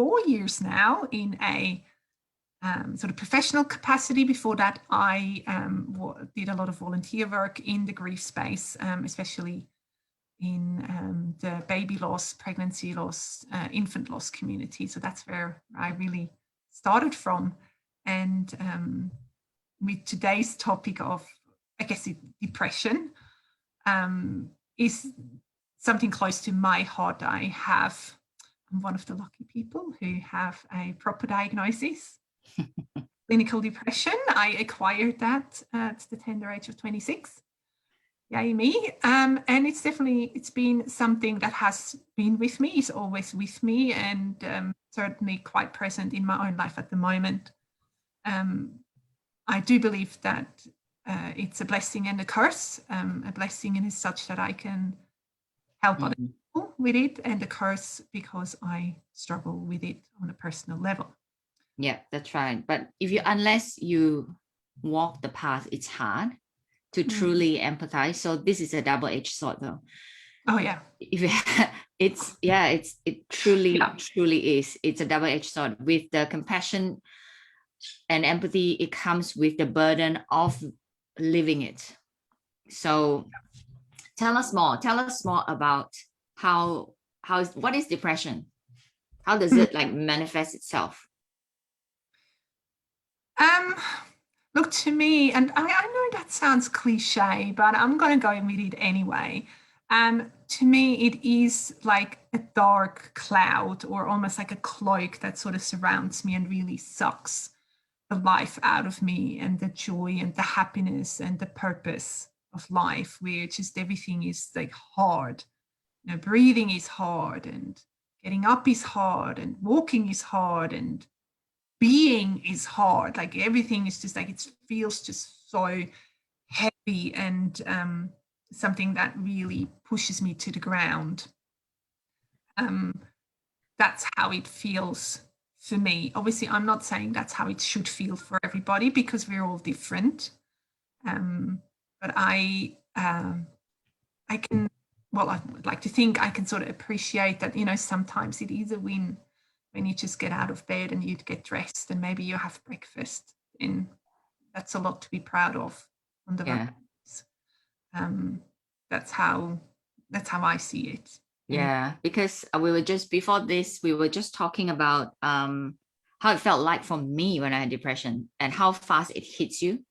4 years now in a sort of professional capacity. Before that, I did a lot of volunteer work in the grief space, especially in the baby loss, pregnancy loss, infant loss community. So that's where I really started from. And with today's topic of, I guess, depression is something close to my heart. I'm one of the lucky people who have a proper diagnosis. Clinical depression. I acquired that at the tender age of 26. Yay me. And it's been something that has been with me, is always with me, and certainly quite present in my own life at the moment. I do believe that it's a blessing and a curse. A blessing in is such that I can help other people with it, and a curse because I struggle with it on a personal level. Yeah, that's right. But unless you walk the path, it's hard to truly empathize. So this is a double-edged sword, though. Oh yeah. It truly is. It's a double-edged sword. With the compassion and empathy, it comes with the burden of living it. So tell us more about what is depression? How does it manifest itself? Look, to me, and I know that sounds cliche, but I'm going to go with it anyway. To me, it is like a dark cloud, or almost like a cloak that sort of surrounds me and really sucks the life out of me, and the joy and the happiness and the purpose of life, where just everything is like hard. You know, breathing is hard, and getting up is hard, and walking is hard, and being is hard. Like everything is just like, it feels just so heavy, and something that really pushes me to the ground. That's how it feels for me. Obviously, I'm not saying that's how it should feel for everybody, because we're all different. But I can, well, I would like to think I can sort of appreciate that, you know, sometimes it is a win when you just get out of bed and you get dressed and maybe you have breakfast, and that's a lot to be proud of on the that's how I see it. Yeah, because before this, we were just talking about how it felt like for me when I had depression and how fast it hits you.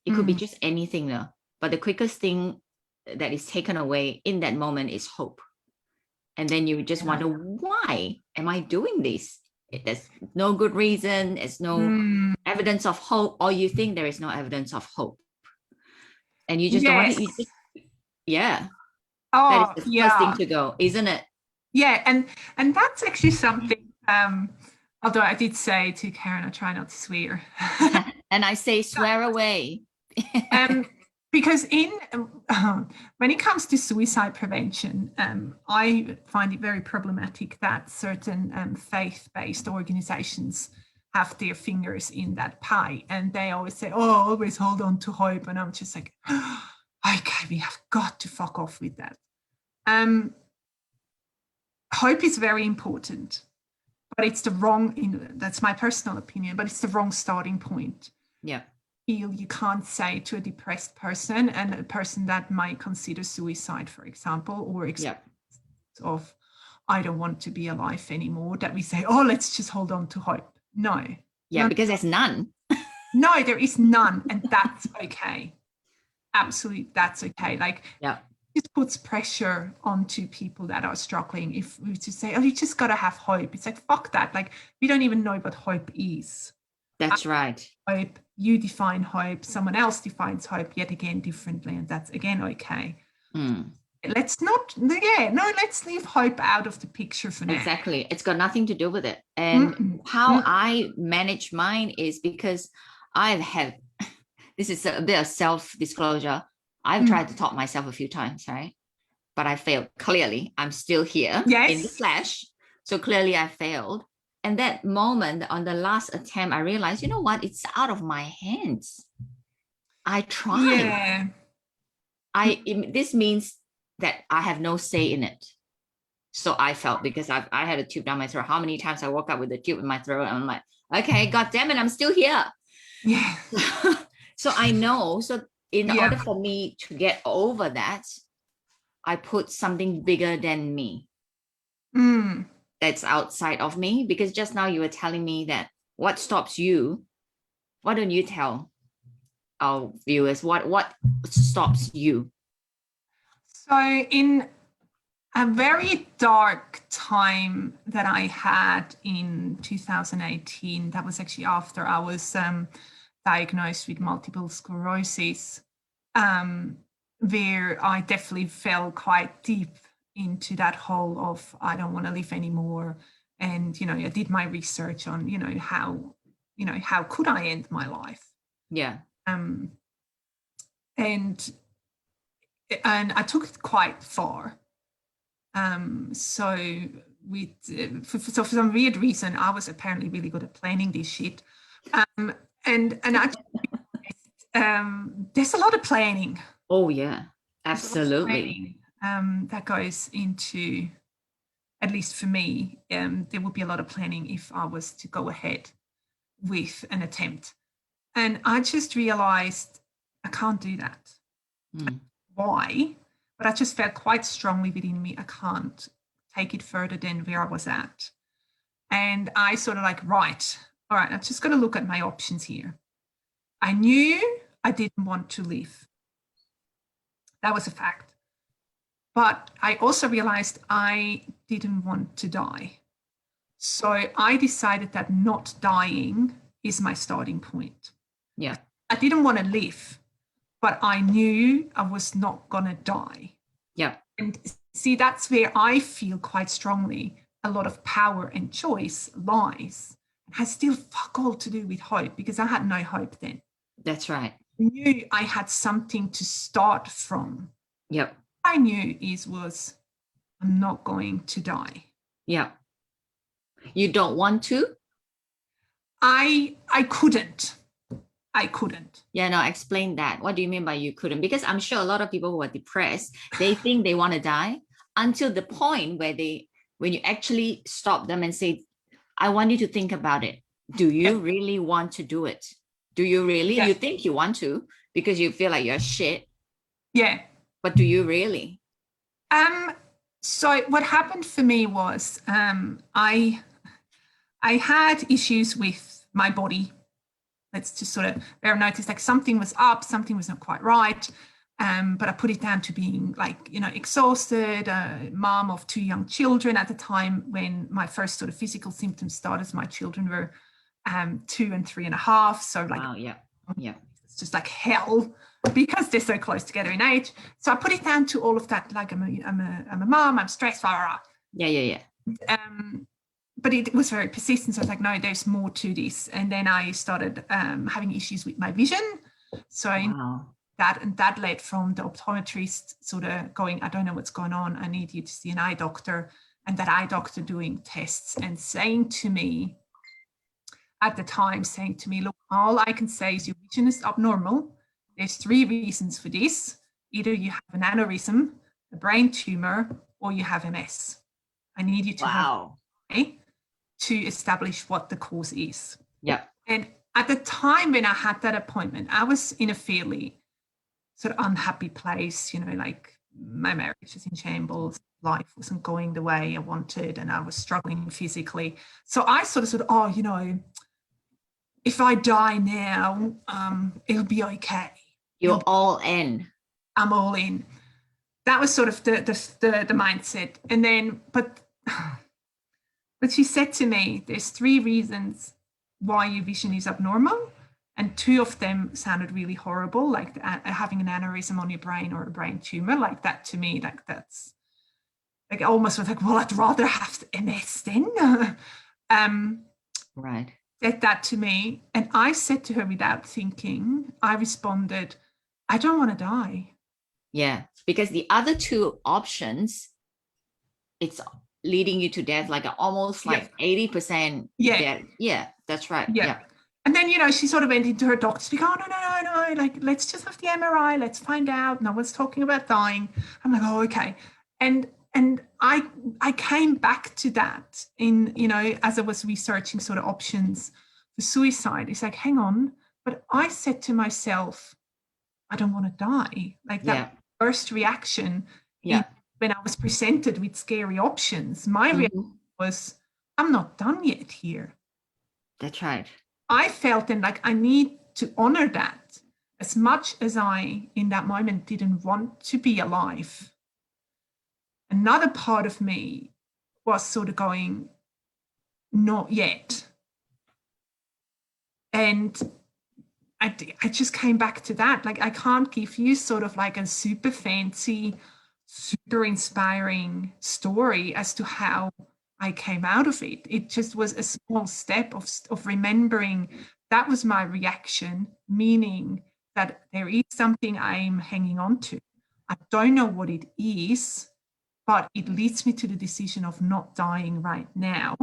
It could be just anything though, but the quickest thing that is taken away in that moment is hope. And then you just wonder, why am I doing this? There's no good reason. There's no evidence of hope, or you think there is no evidence of hope. And you just don't want to, that is the first thing to go, isn't it? Yeah, and that's actually something, although I did say to Karin, I try not to swear. And I say, swear away. Because when it comes to suicide prevention, I find it very problematic that certain faith-based organizations have their fingers in that pie, and they always say, oh, always hold on to hope. And I'm just like, okay, we have got to fuck off with that. Hope is very important, but it's the wrong, that's my personal opinion, but it's the wrong starting point. Yeah. You can't say to a depressed person, and a person that might consider suicide, for example, or of, I don't want to be alive anymore, that we say, oh, let's just hold on to hope. No. Yeah, because there's none. No, there is none. And that's okay. Absolutely, that's okay. Like, it just puts pressure onto people that are struggling. If we just say, oh, you just got to have hope. It's like, fuck that. Like, we don't even know what hope is. That's right. Hope, you define hope, someone else defines hope yet again differently, and that's again okay. Let's leave hope out of the picture for now. Exactly. It's got nothing to do with it. And how I manage mine is because I've had, this is a bit of self-disclosure, I've tried to talk myself a few times, right? But I failed. Clearly, I'm still here in the flesh. So clearly I failed. And that moment, on the last attempt, I realized, you know what? It's out of my hands. I tried. Yeah. This means that I have no say in it. So I felt, because I had a tube down my throat. How many times I woke up with a tube in my throat, and I'm like, okay, God damn it, I'm still here. Yeah. So I know. So in Yeah. order for me to get over that, I put something bigger than me that's outside of me. Because just now you were telling me that what stops you. Why don't you tell our viewers what stops you? So in a very dark time that I had in 2018, that was actually after I was diagnosed with multiple sclerosis, where I definitely fell quite deep into that hole of I don't want to live anymore. And, I did my research on, how could I end my life? Yeah. And I took it quite far. So for some weird reason, I was apparently really good at planning this shit. And I there's a lot of planning. Oh yeah, absolutely. That goes into, at least for me, there would be a lot of planning if I was to go ahead with an attempt. And I just realized I can't do that. Why? But I just felt quite strongly within me, I can't take it further than where I was at. And I sort of like, right, all right, I'm just going to look at my options here. I knew I didn't want to live. That was a fact. But I also realized I didn't want to die. So I decided that not dying is my starting point. Yeah. I didn't want to live, but I knew I was not going to die. Yeah. And see, that's where I feel quite strongly a lot of power and choice lies. It has still fuck all to do with hope, because I had no hope then. That's right. I knew I had something to start from. Yep. I knew was I'm not going to die. Yeah. You don't want to? I couldn't. I couldn't. Yeah, no, explain that. What do you mean by you couldn't? Because I'm sure a lot of people who are depressed, they think they want to die until the point where when you actually stop them and say, I want you to think about it. Do you really want to do it? Do you really? Yeah. You think you want to because you feel like you're shit. Yeah. But do you really? So what happened for me was I had issues with my body. Let's just sort of notice like something was up, something was not quite right. But I put it down to being like, exhausted, mom of 2 young children at the time when my first sort of physical symptoms started. My children were 2 and 3.5. So like, wow, yeah. It's just like hell because they're so close together in age. So I put it down to all of that. Like I'm a mom, I'm stressed, blah, blah, blah. Yeah. But it was very persistent. So I was like, no, there's more to this. And then I started having issues with my vision. So that led from the optometrist sort of going, I don't know what's going on. I need you to see an eye doctor. And that eye doctor doing tests and saying to me, at the time, look, all I can say is your vision is abnormal. There's 3 reasons for this. Either you have an aneurysm, a brain tumor, or you have MS. I need you to have to establish what the cause is. Yeah. And at the time when I had that appointment, I was in a fairly sort of unhappy place, like my marriage was in shambles, life wasn't going the way I wanted, and I was struggling physically. So I sort of said, if I die now, it'll be okay. You're all in. I'm all in. That was sort of the mindset. And then, but she said to me, there's 3 reasons why your vision is abnormal. And 2 of them sounded really horrible, like having an aneurysm on your brain or a brain tumor. Like that to me, like that's like almost was like, well, I'd rather have MS then. Right. Said that to me. And I said to her without thinking, I responded, I don't want to die. Yeah, because the other 2 options, it's leading you to death, like almost like 80% death. Yeah, that's right. Yeah. And then, she sort of went into her doctor speak, oh, no, like, let's just have the MRI. Let's find out. No one's talking about dying. I'm like, oh, okay. And and I came back to that in, you know, as I was researching sort of options for suicide. It's like, hang on, but I said to myself, I don't want to die. Like that first reaction when I was presented with scary options, my reaction was, I'm not done yet here. That's right. I felt then like I need to honor that, as much as I, in that moment, didn't want to be alive. Another part of me was sort of going, not yet. And I just came back to that. Like, I can't give you sort of like a super fancy, super inspiring story as to how I came out of it. It just was a small step of remembering that was my reaction, meaning that there is something I'm hanging on to. I don't know what it is, but it leads me to the decision of not dying right now.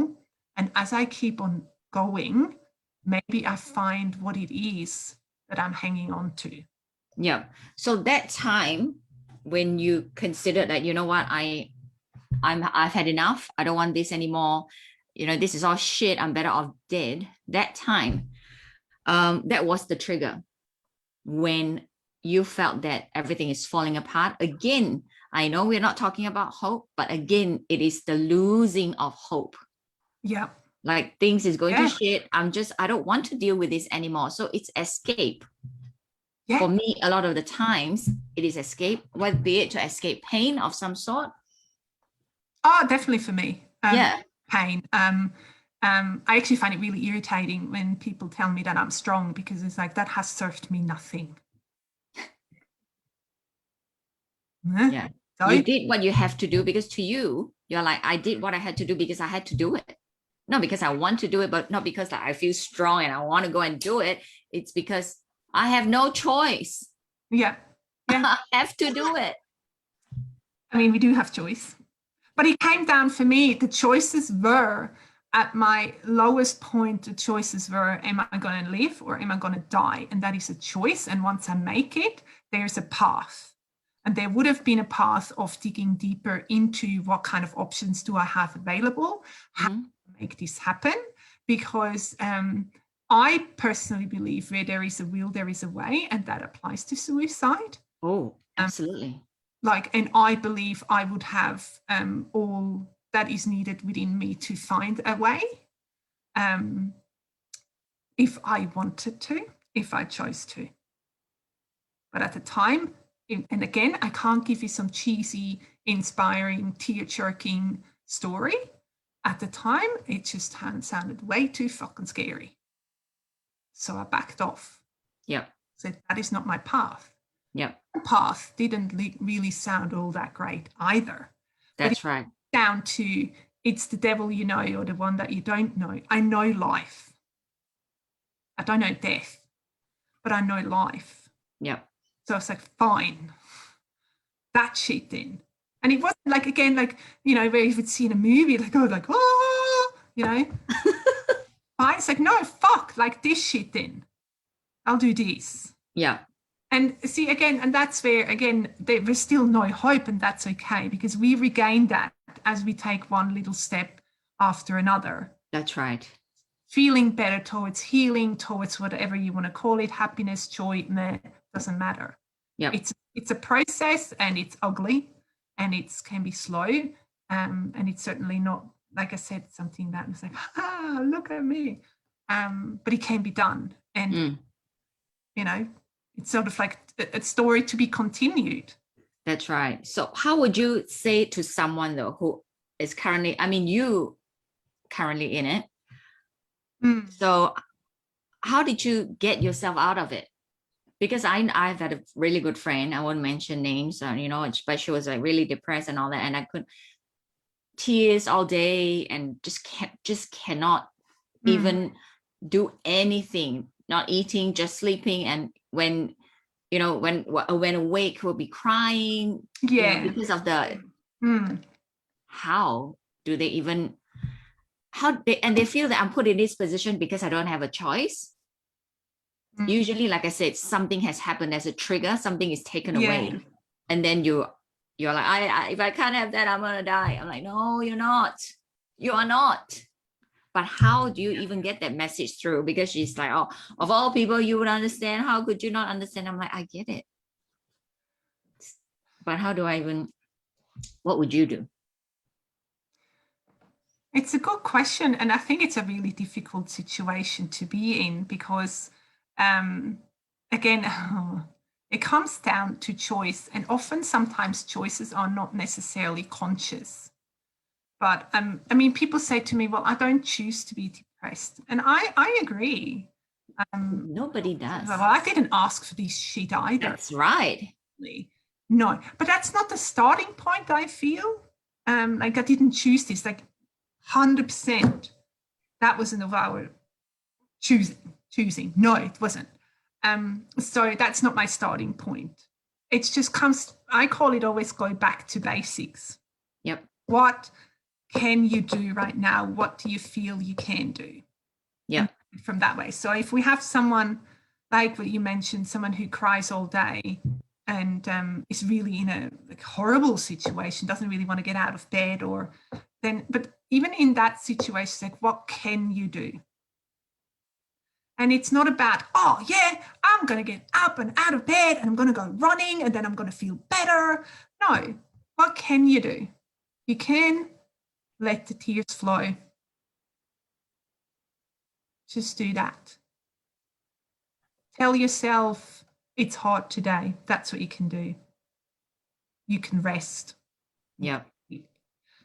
And as I keep on going, maybe I find what it is that I'm hanging on to. Yeah. So that time when you considered that, you know what, I've had enough. I don't want this anymore. You know, this is all shit. I'm better off dead. That time, that was the trigger when you felt that everything is falling apart. Again, I know we're not talking about hope, but again, it is the losing of hope. Yeah. Like things is going to shit. I don't want to deal with this anymore. So it's escape. Yeah. For me, a lot of the times it is escape, whether be it to escape pain of some sort. Oh, definitely for me. Pain. I actually find it really irritating when people tell me that I'm strong, because it's like, that has served me nothing. Yeah. So you did what you have to do, because to you, you're like, I did what I had to do because I had to do it. Not because I want to do it, but not because like, I feel strong and I want to go and do it. It's because I have no choice. Yeah. I have to do it. I mean, we do have choice. But it came down for me, the choices were, at my lowest point, the choices were, am I going to live or am I going to die? And that is a choice. And once I make it, there's a path. And there would have been a path of digging deeper into what kind of options do I have available, how to make this happen. Because I personally believe where there is a will, there is a way, and that applies to suicide. Oh, absolutely. And I believe I would have all that is needed within me to find a way, if I wanted to, if I chose to. But at the time, and again, I can't give you some cheesy, inspiring, tear-jerking story. At the time, it just sounded way too fucking scary. So I backed off. Yeah. Said, that is not my path. Yeah. Path didn't really sound all that great either. That's right. Down to, it's the devil you know or the one that you don't know. I know life. I don't know death, but I know life. Yeah. So I was like, fine, that shit then. And it wasn't like, again, like, you know, where you would see in a movie, like, oh, like, oh, you know. Fine. It's like, no, fuck, like this shit then. I'll do this. Yeah. And see, again, and that's where, again, there was still no hope, and that's okay, because we regain that as we take one little step after another. That's right. Feeling better towards healing, towards whatever you want to call it, happiness, joy, doesn't matter. Yeah. It's a process, and it's ugly, and it can be slow, and it's certainly not, like I said, something that was like, look at me. But it can be done. And, you know, it's sort of like a story to be continued. That's right. So how would you say to someone, though, who is currently, I mean, you currently in it. So how did you get yourself out of it? Because I've had a really good friend, I won't mention names, you know, but she was like really depressed and all that. And I could tears all day and just cannot even do anything, not eating, just sleeping. And when, you know, when awake, will be crying, you know, because of the, how do they even, and they feel that I'm put in this position because I don't have a choice. Usually, like I said, something has happened as a trigger, something is taken away, and then you you're like, if I can't have that, I'm gonna die. I'm like, no, you're not. You are not. But how do you even get that message through? Because she's like, oh, of all people you would understand. How could you not understand? I'm like, I get it. But how do I even, what would you do? It's a good question. And I think it's a really difficult situation to be in because, again, it comes down to choice. And often, sometimes choices are not necessarily conscious. But I mean, people say to me, well, I don't choose to be depressed. And I agree. Nobody does. Well, I didn't ask for this shit either. That's right. No, but that's not the starting point, I feel. Like I didn't choose this. Like 100%, that wasn't of our choosing. No, it wasn't. So that's not my starting point. It just comes, I call it always go back to basics. Yep. What can you do right now? What do you feel you can do? Yeah. From that way. So if we have someone like what you mentioned, someone who cries all day and is really in a horrible situation, doesn't really want to get out of bed, or then, but even in that situation, like, what can you do? And it's not about, oh yeah, I'm going to get up and out of bed and I'm going to go running and then I'm going to feel better. No, what can you do? You can let the tears flow. Just do that. Tell yourself it's hard today. That's what you can do. You can rest. Yeah.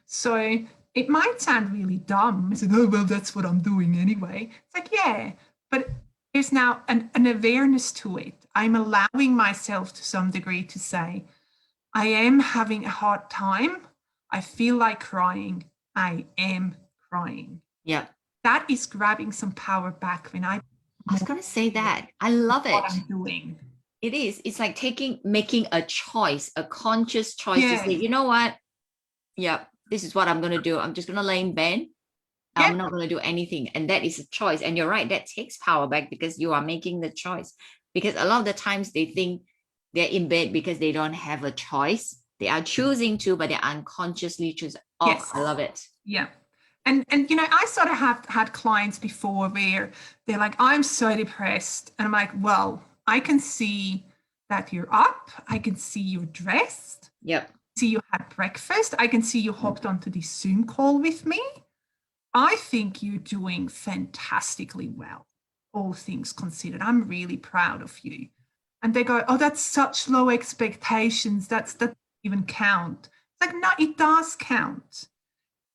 So it might sound really dumb. It's like, oh, well, that's what I'm doing anyway. It's like, yeah, but there's now an awareness to it. I'm allowing myself to some degree to say, I am having a hard time. I feel like crying. I am crying. Yeah. That is grabbing some power back when I was going to say that. I love it. What I'm doing. It is. It's like making a choice, a conscious choice to say, you know what? Yeah, this is what I'm going to do. I'm just going to lay in bed. I'm not going to do anything. And that is a choice. And you're right. That takes power back because you are making the choice. Because a lot of the times they think they're in bed because they don't have a choice. They are choosing to, but they unconsciously choose. Oh, yes. I love it. Yeah. And you know, I sort of have had clients before where they're like, I'm so depressed. And I'm like, well, I can see that you're up. I can see you're dressed. Yep. See you had breakfast. I can see you hopped onto this Zoom call with me. I think you're doing fantastically well, all things considered. I'm really proud of you. And they go, oh, that's such low expectations. That doesn't even count. It's like, no, it does count.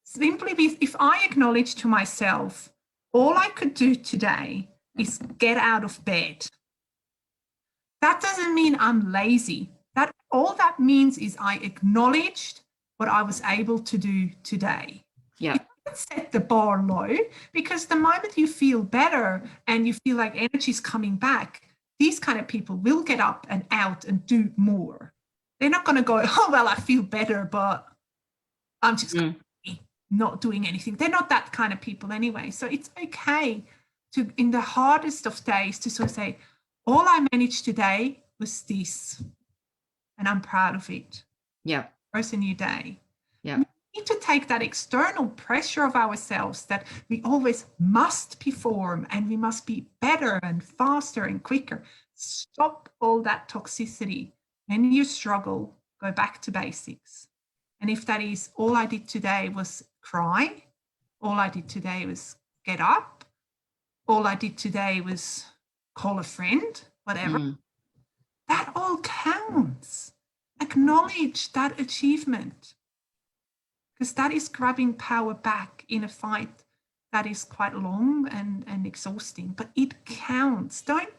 Simply if I acknowledge to myself, all I could do today is get out of bed. That doesn't mean I'm lazy. That all that means is I acknowledged what I was able to do today. Yeah. You can set the bar low, because the moment you feel better and you feel like energy's coming back, these kind of people will get up and out and do more. They're not going to go, oh, well, I feel better, but I'm just not doing anything. They're not that kind of people anyway. So it's okay to, in the hardest of days, to sort of say, all I managed today was this, and I'm proud of it. Yeah. It's a new day. Yeah. We need to take that external pressure of ourselves that we always must perform and we must be better and faster and quicker. Stop all that toxicity. When you struggle, go back to basics. And if that is, all I did today was cry, all I did today was get up, all I did today was call a friend, whatever, that all counts. Acknowledge that achievement, because that is grabbing power back in a fight that is quite long and exhausting, but it counts. Don't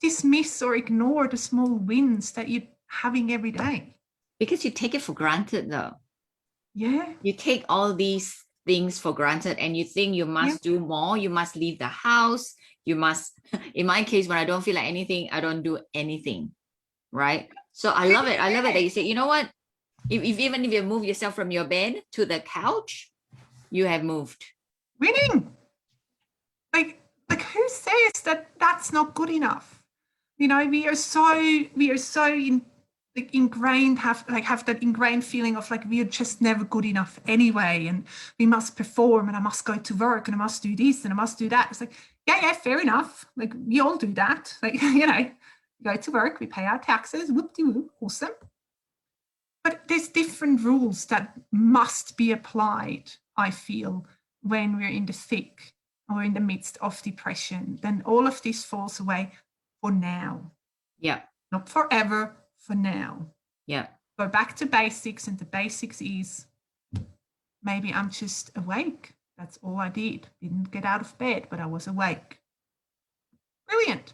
dismiss or ignore the small wins that you're having every day. Because you take it for granted, though. Yeah. You take all these things for granted and you think you must do more. You must leave the house. You must, in my case, when I don't feel like anything, I don't do anything. Right. So I love it. I love it that you say, you know what? Even if you move yourself from your bed to the couch, you have moved. Winning. Like who says that that's not good enough? You know, we are so like ingrained, have that ingrained feeling of like we're just never good enough anyway, and we must perform, and I must go to work, and I must do this, and I must do that. It's like, yeah, fair enough. Like we all do that. Like, you know, we go to work, we pay our taxes, whoop-de-whoop, awesome. But there's different rules that must be applied, I feel, when we're in the thick or in the midst of depression. Then all of this falls away for now. Yeah. Not forever, for now. Yeah. Go back to basics, and the basics is maybe I'm just awake. That's all I did. Didn't get out of bed, but I was awake. Brilliant.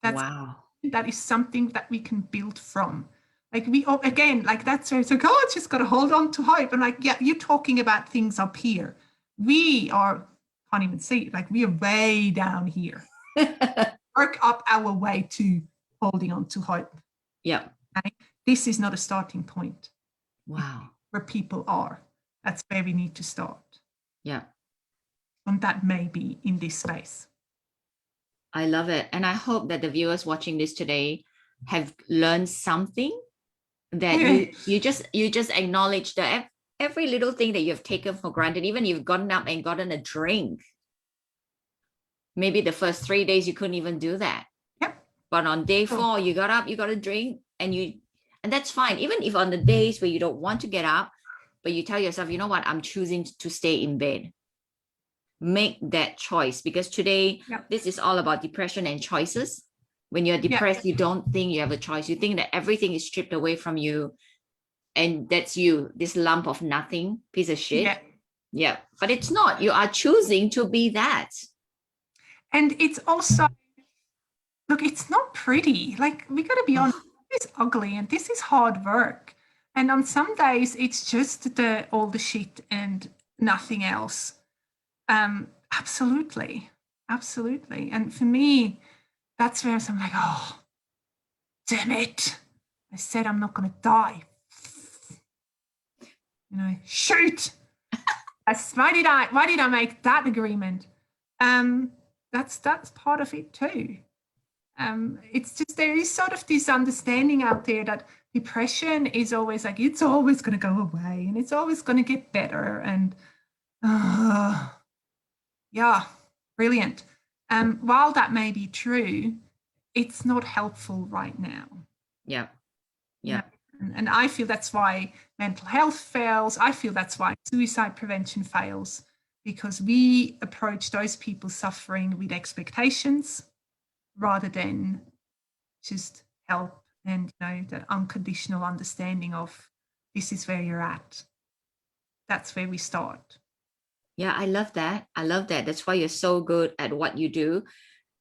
That is something that we can build from. Like we all, again, like that's where it's like, oh, it's just got to hold on to hope. And like, yeah, you're talking about things up here. We are, can't even see it, like we are way down here. Work up our way to holding on to hope. Yeah. Okay? This is not a starting point. Wow. Where people are. That's where we need to start. Yeah. And that may be in this space. I love it. And I hope that the viewers watching this today have learned something, that you just acknowledge that every little thing that you've taken for granted. Even you've gotten up and gotten a drink. Maybe the first 3 days you couldn't even do that. Yep. But on day 4, you got up, you got a drink, and that's fine. Even if on the days where you don't want to get up, but you tell yourself, you know what, I'm choosing to stay in bed. Make that choice, because today, this is all about depression and choices. When you're depressed, you don't think you have a choice. You think that everything is stripped away from you, and that's you, this lump of nothing, piece of shit. Yeah. But it's not. You are choosing to be that. And it's also, look, it's not pretty. Like, we got to be honest, it's ugly, and this is hard work. And on some days, it's just all the shit and nothing else. Absolutely. And for me, that's where I'm like, oh, damn it. I said I'm not going to die. You know, shoot. Why did I make that agreement? That's part of it too. It's just, there is sort of this understanding out there that depression is always like, it's always going to go away, and it's always going to get better. And yeah, brilliant. While that may be true, it's not helpful right now. Yeah. And I feel that's why mental health fails. I feel that's why suicide prevention fails, because we approach those people suffering with expectations rather than just help and, you know, the unconditional understanding of this is where you're at. That's where we start. Yeah, I love that. That's why you're so good at what you do.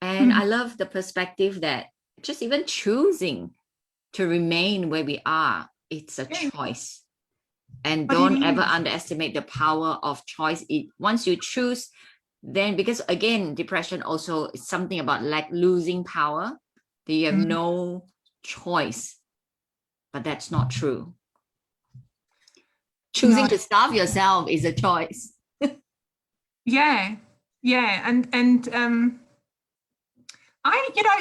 And I love the perspective that just even choosing to remain where we are, it's a choice. And don't ever underestimate the power of choice. Once you choose, then, because again, depression also is something about like losing power, that you have no choice. But that's not true. Choosing to starve yourself is a choice. Yeah. And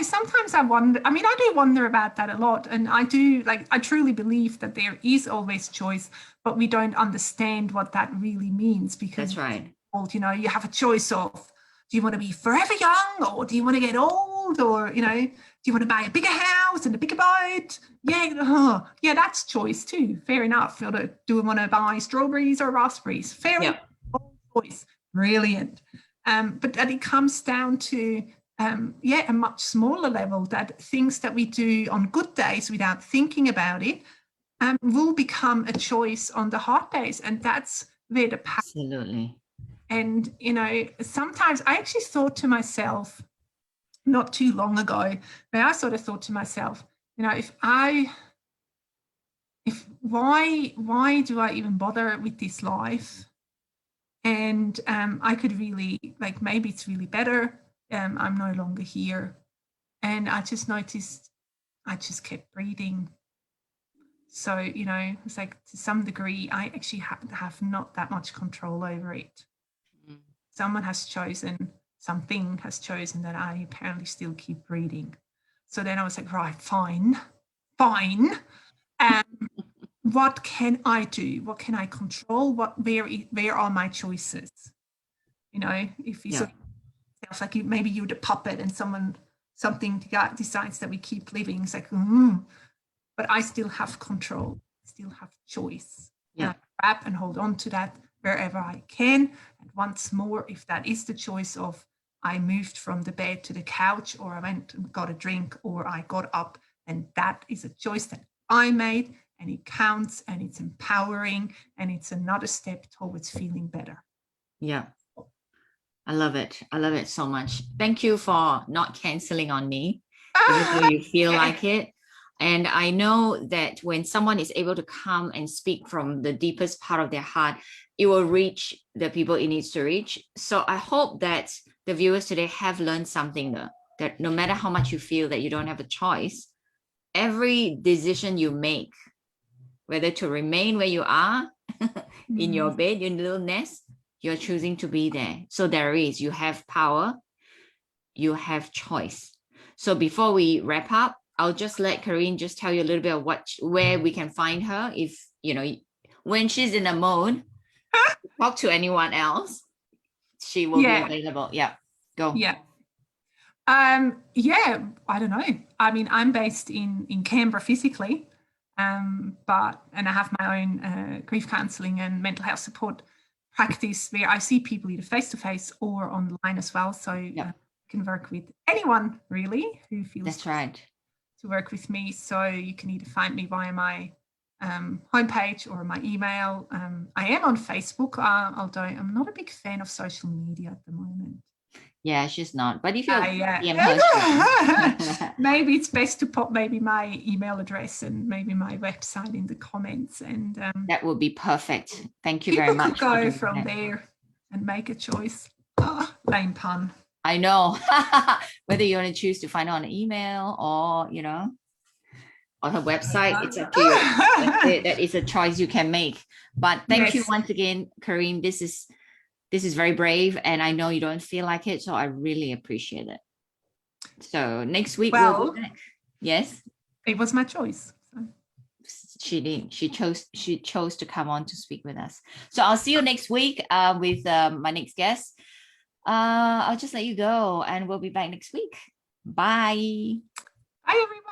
sometimes I wonder, I do wonder about that a lot. And I truly believe that there is always choice, but we don't understand what that really means, because that's right. You have a choice of, do you want to be forever young, or do you want to get old, or, do you want to buy a bigger house and a bigger boat? Yeah, that's choice too. Fair enough. Or do I want to buy strawberries or raspberries? Fair enough. Choice. Brilliant. But that it comes down to a much smaller level, that things that we do on good days without thinking about it will become a choice on the hard days. And that's where the power. Absolutely. And, sometimes I actually thought to myself not too long ago, where I sort of thought to myself, why do I even bother with this life? And I could really, maybe it's really better. I'm no longer here. And I just noticed I just kept breathing. So, it's like, to some degree, I actually have not that much control over it. Something has chosen that I apparently still keep breathing. So then I was like, right, fine. fine. What can I do? What can I control? Where are my choices? You know, if you sort of sounds like maybe you're the puppet and something decides that we keep living. It's like, but I still have control, still have choice. Yeah. And I grab and hold on to that wherever I can. And once more, if that is the choice of I moved from the bed to the couch, or I went and got a drink, or I got up, and that is a choice that I made, and it counts, and it's empowering, and it's another step towards feeling better. Yeah. I love it. I love it so much. Thank you for not canceling on me, even though you feel like it. And I know that when someone is able to come and speak from the deepest part of their heart, it will reach the people it needs to reach. So I hope that the viewers today have learned something, though, that no matter how much you feel that you don't have a choice, every decision you make, whether to remain where you are in your bed, your little nest, you're choosing to be there. So you have power, you have choice. So before we wrap up, I'll just let Karin just tell you a little bit of where we can find her. If, you know, when she's in a mode to talk to anyone else, she will be available. Yeah, go. Yeah. I don't know. I mean, I'm based in Canberra physically, and I have my own grief counselling and mental health support practice where I see people either face-to-face or online as well. So I can work with anyone really who feels that's right to work with me. So you can either find me via my homepage or my email. I am on Facebook, although I'm not a big fan of social media at the moment. Yeah, she's not. But if you're maybe it's best to pop maybe my email address and maybe my website in the comments, and that would be perfect. Thank you very much. People could go from there and make a choice. Lame pun. I know. Whether you want to choose to find her on an email or, you know, on her website, it's up to you. That is a choice you can make. But thank you once again, Karin. This is very brave, and I know you don't feel like it, so I really appreciate it. So next week we'll be back. Yes, it was my choice. So. She did. She chose to come on to speak with us. So I'll see you next week with my next guest. I'll just let you go, and we'll be back next week. Bye. Bye, everyone.